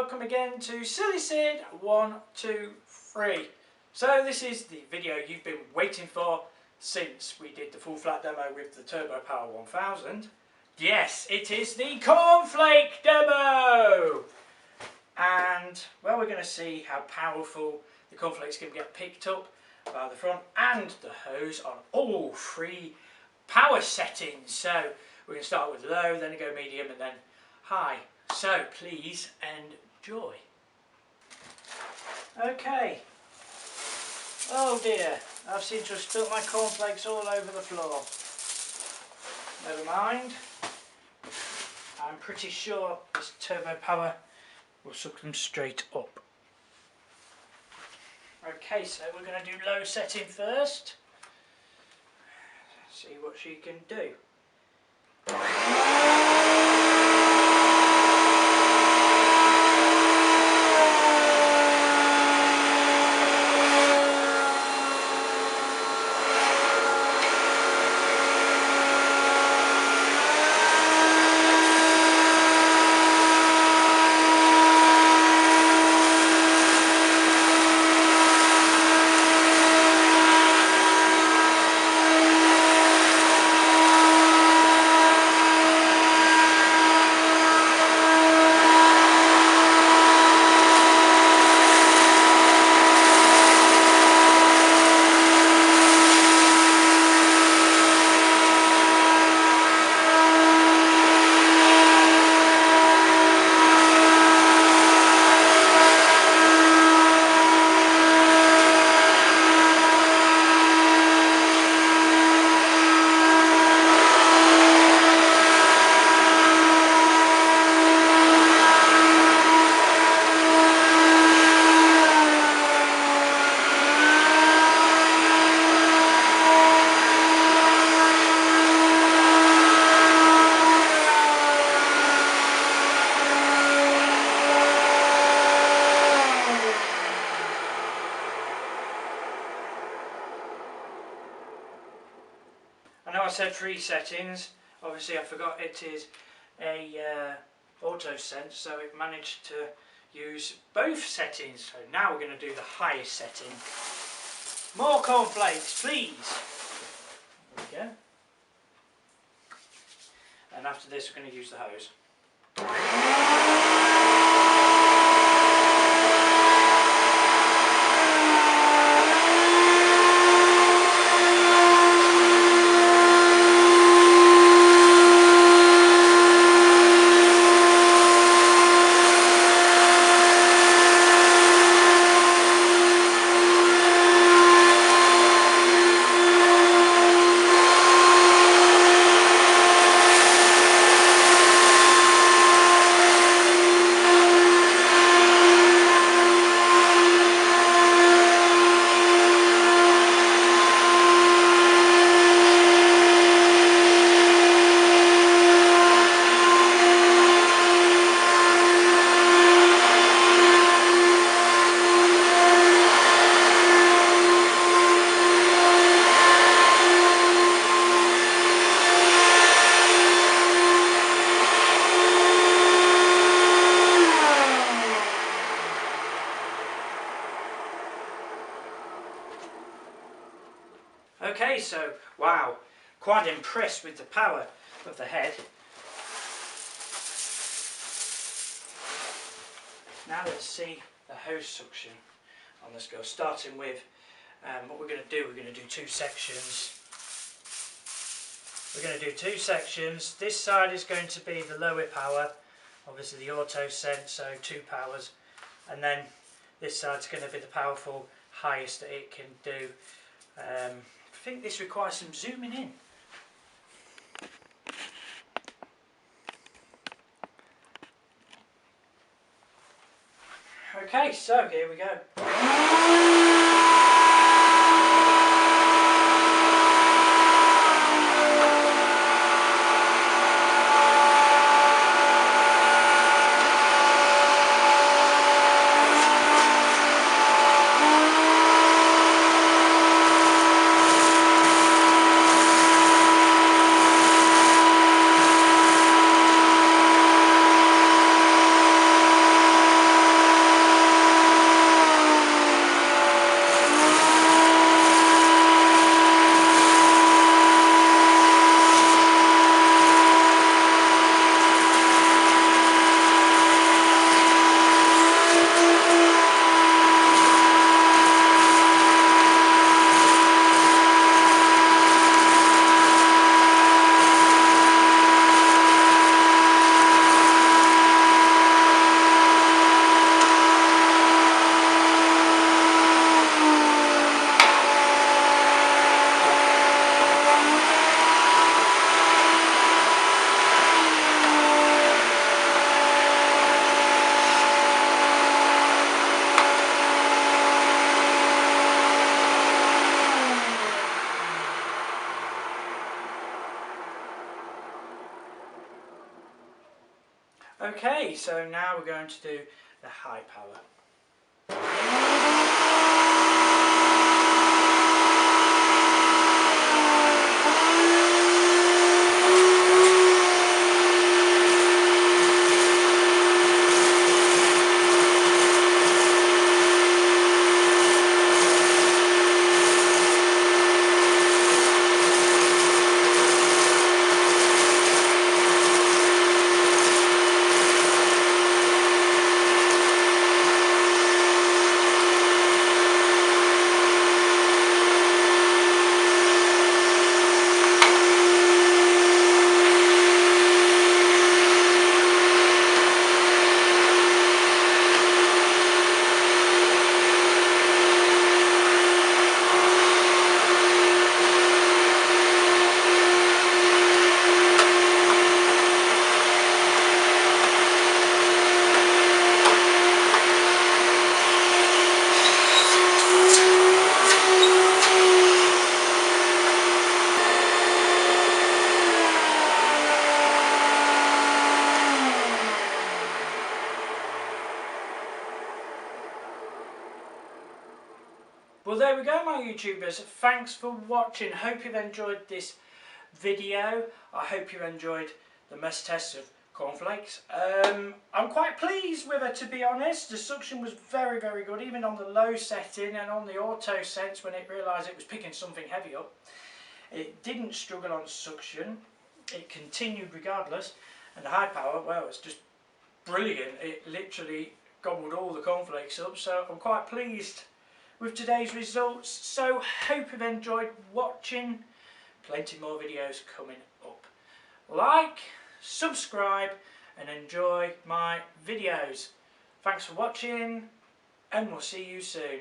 welcome again to Silly Sid 123. So this is the video you've been waiting for since we did the full flat demo with the turbopower 1000. Yes, it is the cornflake demo! And well, we're going to see how powerful the cornflakes can get picked up by the front and the hose on all three power settings. So we're going to start with low, then go medium and then high. So please enjoy. Okay. Oh dear, I've seemed to have spilt my cornflakes all over the floor. Never mind. I'm pretty sure this turbo power will suck them straight up. Okay, so we're going to do low setting first. See what she can do. I know I said 3 settings, obviously I forgot it is a auto sense, so it managed to use both settings. So now we're going to do the highest setting. More cornflakes, please. There we go. And after this we're going to use the hose. Okay, so wow, quite impressed with the power of the head. Now let's see the hose suction on this girl, starting with what we're going to do. We're going to do 2 sections. We're going to do 2 sections. This side is going to be the lower power, obviously the auto sense, so 2 powers, and then this side's going to be the powerful highest that it can do. I think this requires some zooming in. Okay, so here we go. Okay, so now we're going to do the high power. Well, there we go, my YouTubers. Thanks for watching. Hope you've enjoyed this video. I hope you enjoyed the mess test of cornflakes. I'm quite pleased with it, to be honest. The suction was very, very good, even on the low setting and on the auto sense when it realised it was picking something heavy up. It didn't struggle on suction. It continued regardless. And the high power, well, it's just brilliant. It literally gobbled all the cornflakes up, so I'm quite pleased with today's results. So hope you've enjoyed watching. Plenty more videos coming up. Like, subscribe and enjoy my videos. Thanks for watching and we'll see you soon.